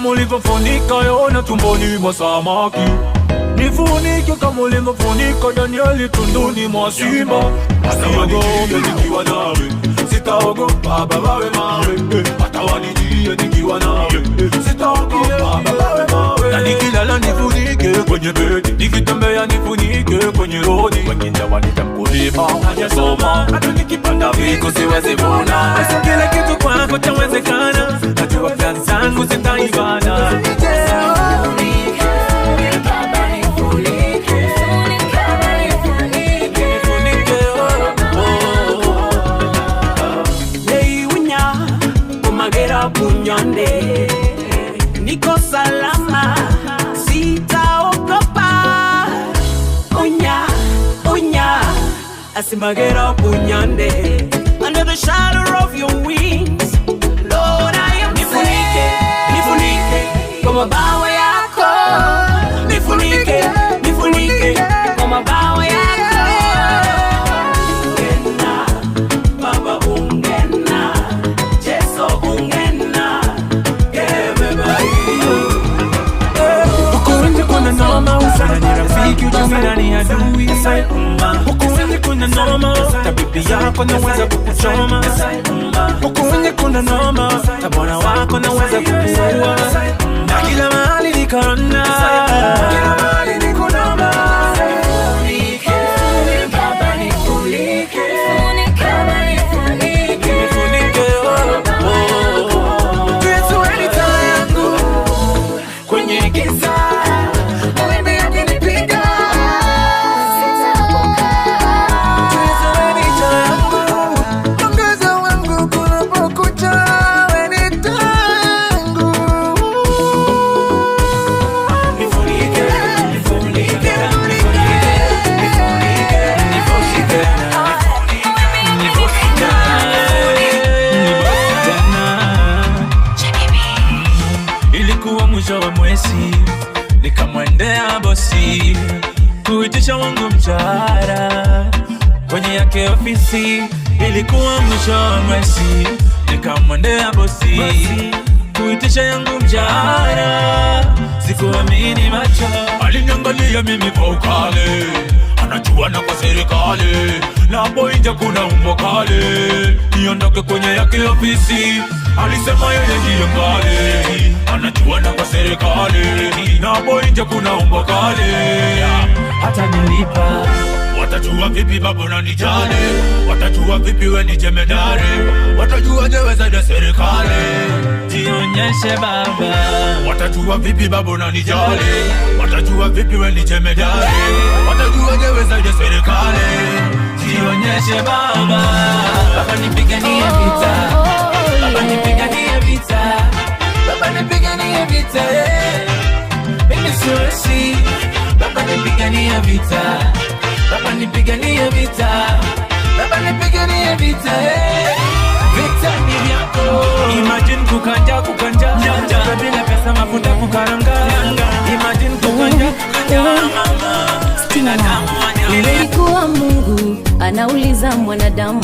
Ulivyofunika Yona tumboni mwa samaki, nifunike kama ulivyofunika Danieli tunduni mwa simba. Asiogope nikiwa nawe, sitaogopa baba we mawe. Hata wanijie nikiwa nawe, sitaogopa baba we mawe. Na nikilala nifunike kwenye bedi, nikitembea nifunike kwenye rodi. Wengine wanita mkulima hajasoma, hata nikipanda viku siwezi vuna. Basi kile kitu kwako chawezekana, najua kazi zangu zitaibana. Bunyonde niko salama, sitaogopa. Unya, unya, asimagera bunyonde. Under the shadow of your wings, Lord, I am nifunike, nifunike kwa mabawa yako. Nifunike, nifunike kwa mabawa yako. Ungena, Baba ungena, Yesu ungena, gebeba hiyo. Huku kuna noma, usana ni rafiki, ujumina ni adui. Huku kuna noma, tabibi yako naweza kukuchoma. Huku kuna noma, tabona wako naweza kukuua. Na kila mahali ni korona, kila mahali ni korona. Nifunike, Baba nifunike, Baba nifunike, nifunike Yesu ni taa yangu kwenye giza. Mawimbi yakinipiga, Yesu ni taa yangu, mwangaza wangu kunapokucha. Wewe ni taa yangu. Nifunike, nifunike, nifunike, nifunike, ilikuwa mwisho wa mwezi, nikamwendea bosi kuitisha wangu mshahara kwenye yake ofisi. Ilikuwa mwisho wa mwezi, nikamwendea bosi kuitisha yangu mshahara. Sikuamini macho, aliniangalia mimi kwa ukali, anajua na kwa serikali na hapo nje kuna umbo kali, niondoke kwenye yake ofisi. Alisema yeye ndiye mbali, anajua na kwa serikali na hapo nje kuna umbo kali, hata nilipa. Watajua vipi babu na nijali, watajua vipi we ni jemedari, watajua jeweza de serikali, jionyeshe baba. Watajua vipi babu na nijali, watajua vipi we ni jemedari, watajua jeweza de serikali, jionyeshe baba. Baba nipiganie vita, baba nipiganie vita, baba nipiganie vita, mimi siwezi. Baba nipiganie vita, baba nipiganie vita, baba nipiganie vita, vita ni vyako. Imagine kukanja bila pesa mafuta kukaranga. Imagine kukanja Nilikuwa Mungu anauliza mwanadamu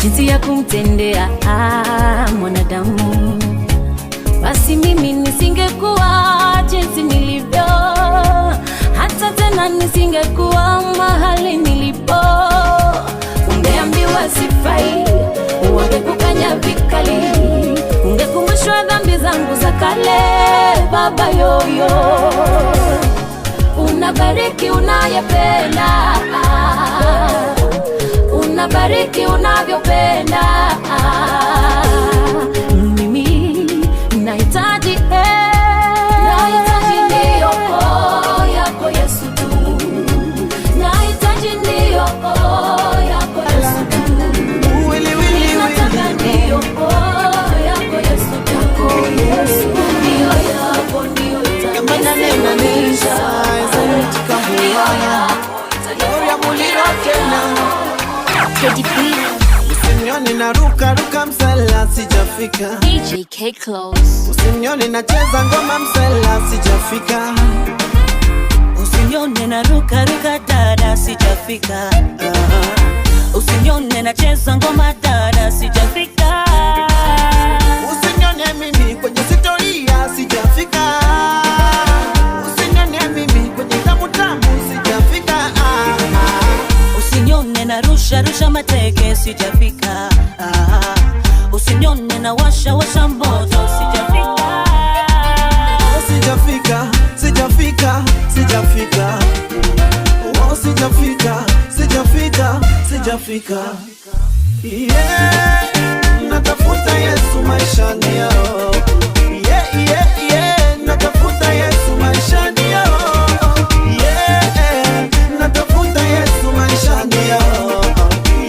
jinsi ya kumtendea mwanadamu, basi mimi nisingekuwa jinsi nilivyo, hata tena nisingekuwa mahali nilipo. Ungeambiwa sifai, ungekukanya vikali, ungekumbushwa dhambi zangu za kale. Baba yoyo, unabariki unayependa, unabariki unavyopenda. Mimi nahitaji ndio yako Yesu tu, nahitaji ndio yako Yesu tu, nataka ndio yako Yesu tu, Yesu ndio yako, ndio itanisha Usinione na ruka msela sijafika, DJ K Close. Usinione na cheza ngoma msela sijafika, Usinione na ruka dada sijafika, Usinione na cheza ngoma dada sijafika, Usinione mimi kwenye historia sijafika, Usinione mimi kwenye tamu sijafika, Usinione na rusha mateke sijafika, Usinione na washa moto sijafika, sijafika, sijafika, sijafika, oh sijafika, sijafika, sijafika, yeah. Natafuta Yesu maishani yao, yeah, yeah, yeah. Natafuta Yesu maishani yao, yeah. Natafuta Yesu maishani yao,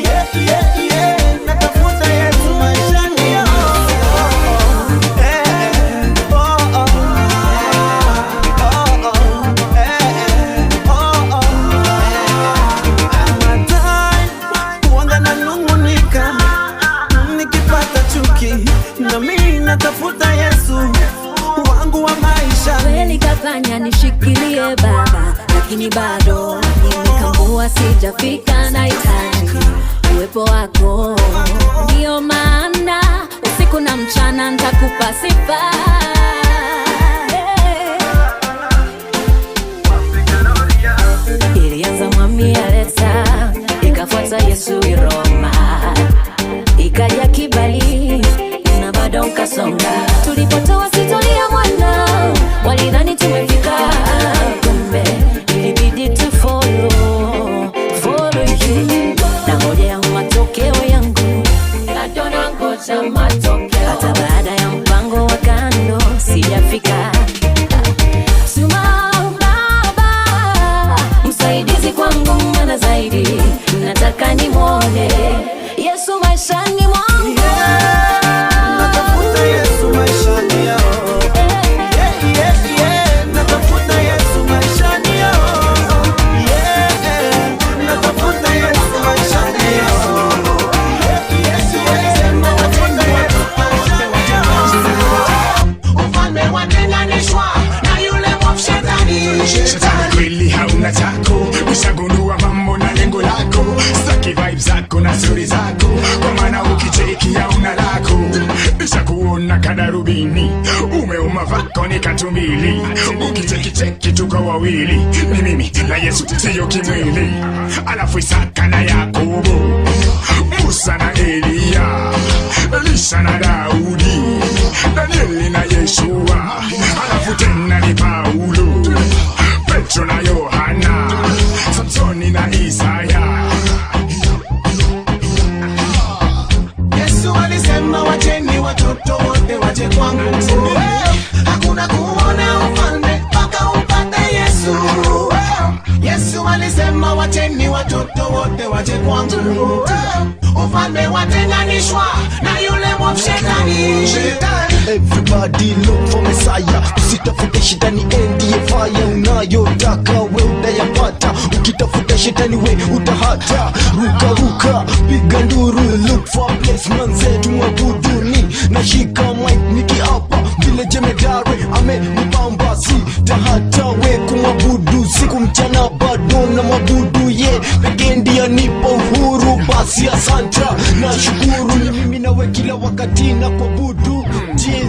yeah, yeah, yeah. Natafuta Yesu maishani yao, natafuta Yesu wangu wa maisha. Kweli kafanya nishikilie Baba, lakini bado nimekambua sijafika, nahitaji uwepo wako. Ndio maana usiku na mchana nitakupa sifa. Ilianza mwami Aleta, ikafuata Yesu Roma, ikaja kibali na bado ukasonga. Tulipotoa sitoria mwana, walidhani tumefika, kumbe ilibidi tu follow you. Na ngojea matokeo yangu, bado nangoja matokeo, hata baada ya mpango wa kando sijafika. Suma Baba, msaidizi kwangu mwana zaidi, nataka nimwone Yesu maishani mwangu. Natafuta Yesu maishani yao, yeah, yeah, yeah. Natafuta Yesu maishani yao, yeah. Natafuta Yesu maishani yao, yeah, yeah, yeah. Natafuta Yesu maishani yao. nishakuona kadarubini, umeuma vako ni katumbili, ukichekicheki tuko wawili, ni mimi na Yesu siyo kimwili. Alafu Isaka na Yakobo, Musa na Elia, Elisha na Daudi, Danieli na Yeshua, alafu tena ni Paulo, Petro na Yohana, Samsoni na Isaya. Yesu alisema wacheni watoto wote waje kwangu, hakuna kuona ufalme mpaka upate Yesu. Yesu alisema wacheni watoto wote waje kwangu, ufalme watenganishwa na yule mwovu shetani. Everybody look for Messiah, usitafute shetani ndiye fire unayotaka we utayapata, ukitafuta shetani we utahata. Ruka ruka piga nduru, look for place manzetu mwabuduni, nashika mic nikiapa vile jemedare amenipamba, sitahata we kumwabudu siku mchana bado na mwabudu ye pekee ndiye anipa uhuru. Basi asanta na shukuru, ni mimi nawe kila wakati na kuabudu.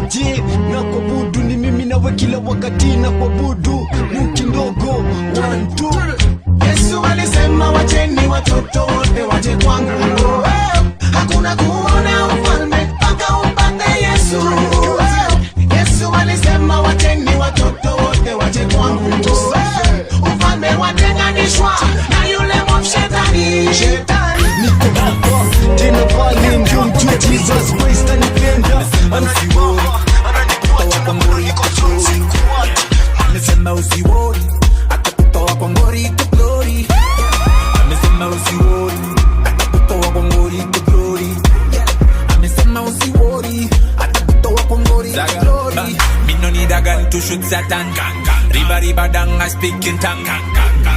Je na kuabudu, ni mimi nawe kila wakati na kuabudu. Muki ndogo 1 2. Yesu alisema wacheni watoto wote waje kwangu, hakuna kuona ufalme mpaka upate Yesu. Yesu alisema wacheni watoto wote waje kwangu, ufalme watenganishwa na yule mwovu shetani. Niko hapa tena pale ndio mjue Jesus Christ anipenda, ananiwori, ananitoa kwa ngori kuchori. Amesema usiwori, atakutoa kwa ngori to glory. Amesema usiwori, atakutoa kwa ngori to glory. Amesema usiwori, atakutoa kwa ngori to glory. Me no need a gun to shoot Satan. Riba riba dang, I speak in tongue.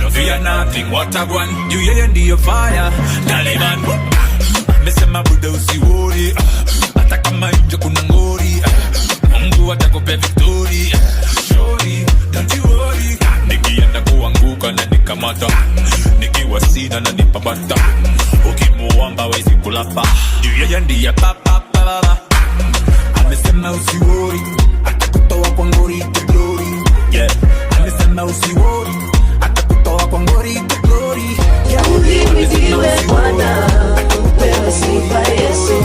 No fear nothing, what I want. You hear the fire, Taliban. Me say my Buddha usiwori, hata kama nje kuna ngori, Mungu atakupa victory. Shori, don't you worry. Nikienda kuanguka na nikamata, nikiwa sina na nipabata, ukimuomba wezi kulapa. Yeye ndiye papa baba. Amesema usiwori, atakutoa kwa ngori to glory. Yeah. Amesema usiwori, atakutoa kwa ngori to glory. Uhimidiwe Bwana, upewe sifa Yesu.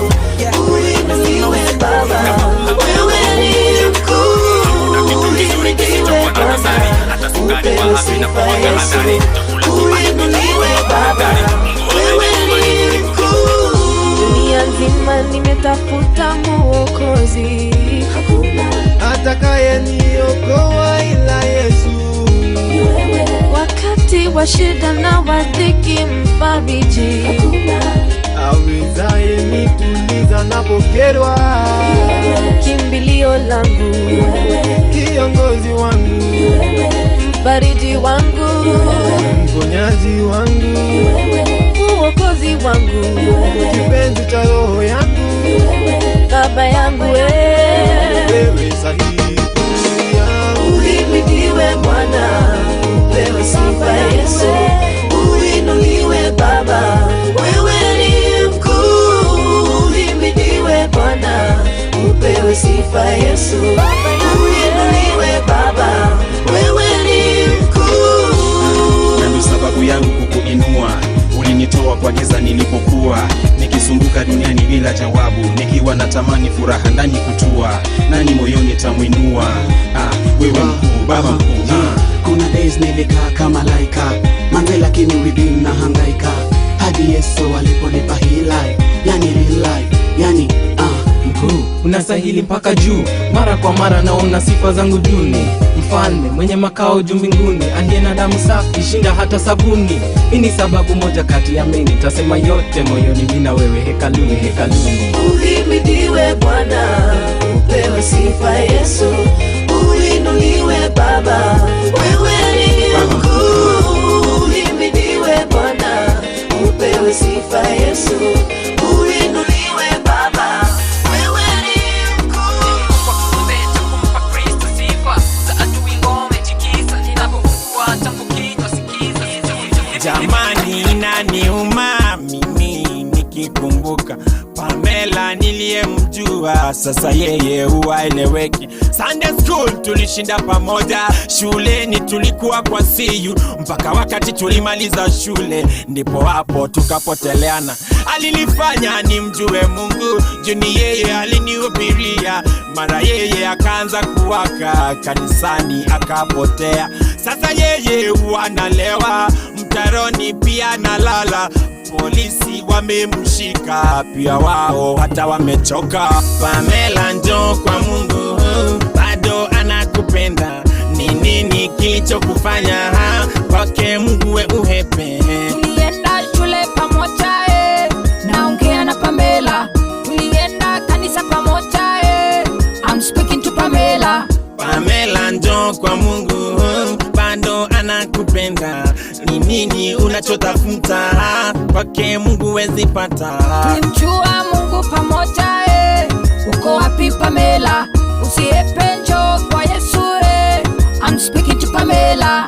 Uhimidiwe Baba, wewe ni mkuu. Uhimidiwe Bwana, upewe sifa Yesu. Uhimidiwe Baba, wewe ni mkuu. Dunia nzima nimetafuta Mwokozi, hakuna atakaye niokoa ila Yesu. Wakati wa shida na wa dhiki mfariji, awezaye nituliza napokerwa. Kimbilio langu, kiongozi wangu, mfariji wangu, mponyaji wangu, mwokozi wangu, kipenzi cha roho yangu, baba yangu wewe sahihi. Uhimidiwe Bwana, upewe sifa Yesu. Uinuliwe Baba, wewe ni mkuu. Uhimidiwe Bwana, upewe sifa Yesu. Uinuliwe Baba, wewe ni mkuu. Na ndo sababu yangu kukuinua, ulinitoa kwa giza nilipokuwa nikisumbuka duniani bila jawabu, nikiwa natamani furaha ndani kutua, nani moyoni tamuinua? Wewe mkuu, baba mkuu. Kuna days nilikaa kama laika manze, lakini within na hangaika hadi Yesu aliponipa hii life, yani real life, yani mkuu. Unastahili mpaka juu, mara kwa mara naona sifa zangu duni. Mfalme mwenye makao juu mbinguni, aliye na damu safi shinda hata sabuni. Hii ni sababu moja kati ya mengi, tasema yote moyoni, mimi na wewe hekaluni, hekaluni. Uhimidiwe Bwana, upewe sifa Yesu. Uinuliwe Baba, wewe ni mkuu. Uhimidiwe Bwana, upewe sifa Yesu. Uinuliwe Baba, wewe ni mkuu. Jamani inaniuma mimi nikikumbuka Pamela niliyemjua sikujua, sasa yeye huwaeleweki. Sunday school tulishinda pamoja, shuleni tulikuwa kwa CU, mpaka wakati tulimaliza shule ndipo hapo tukapoteleana. Alinifanya nimjue Mungu, juni yeye alinihubiria, mara yeye akaanza kuwaka kanisani akapotea. Sasa yeye wanalewa mtaroni pia nalala, polisi wamemshika pia wao hata wamechoka. Pamela njoo kwa Mungu, bado anakupenda. Ni nini kilichokufanya kwake Mungu we uhepe? Tulienda shule pamoja naongea na Pamela. Tulienda kanisa pamoja I'm speaking to Pamela. Pamela njoo kwa Mungu, bado anakupenda. Ni nini unachotafuta kwake Mungu wezi pata? Tulimjua Mungu pamoja uko wapi Pamela? Usiepe njoo kwa Yesu I'm speaking to Pamela.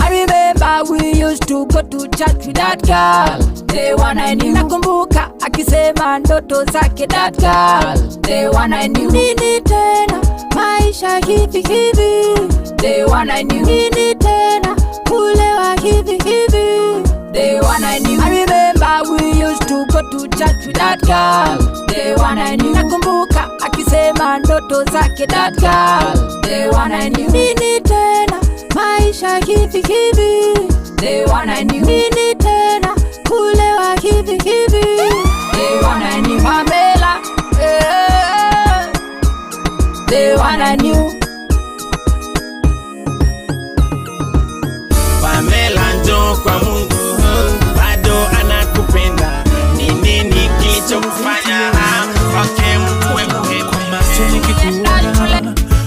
I remember we used to go to church with that girl, the one I knew. Nakumbuka akisema ndoto zake that girl, the one I knew. Nini tena maisha hivi hivi, the one I knew. Nini tena kulewa hivi hivi, the one I knew. I remember we used to go to church with that girl, the one I knew. Nakumbuka akisema ndoto zake that girl, the one I knew. Nini tena maisha hivi hivi, the one I knew. Nini tena kulewa hivi hivi, the one I knew. Pamela, the one I knew. Pamela njoo kwa Mungu, bado anakupenda. Ni nini kilichokufanya kwake Mungu we uhepe?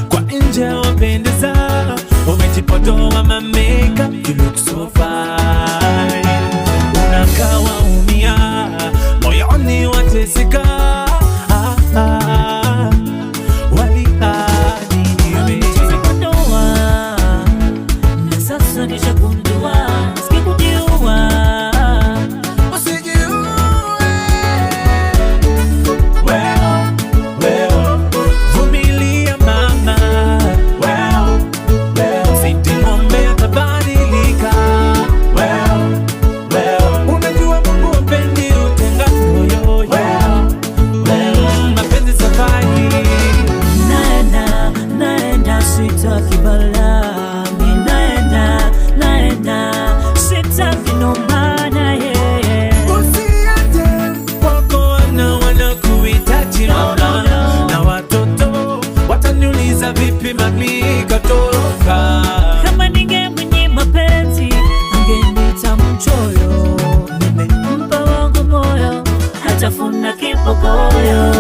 Kwa nje wapendeza, umejipodoa mameka, you look so fine. Unakaa waumia, moyoni wateseka. Walihadi umejipodoa, na sasa nishagundua sikujua. Vumilia mama, sitimombe atabadilika. Unajua Mungu hapendi utengano, mapenzi safari. Naenda sitaki balaa, naenda sitaki nomana yeye. Usiende wako wanakuhitaji mama, na watoto wataniuliza vipi mami katoka. Kama ningemwenye mapenzi angenita mchoyo, nimempa wangu moyo hatafuna kipogoyo.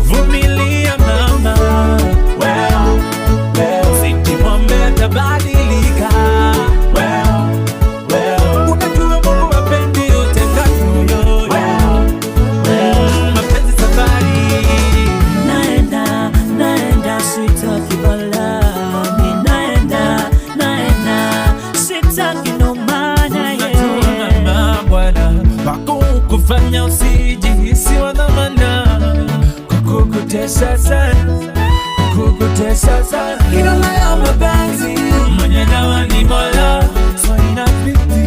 Vumilia mama, sitimwombe atabadilika. Unajua Mungu hapendi utengano, mapenzi safari. Naenda sitaki balaa, naenda sitaki nomana yeye. Bwana wako kufanya usijihisi wa dhamana, kukutesa sana, kila leo mapenzi mwenye dawa ni Mola, so inabidi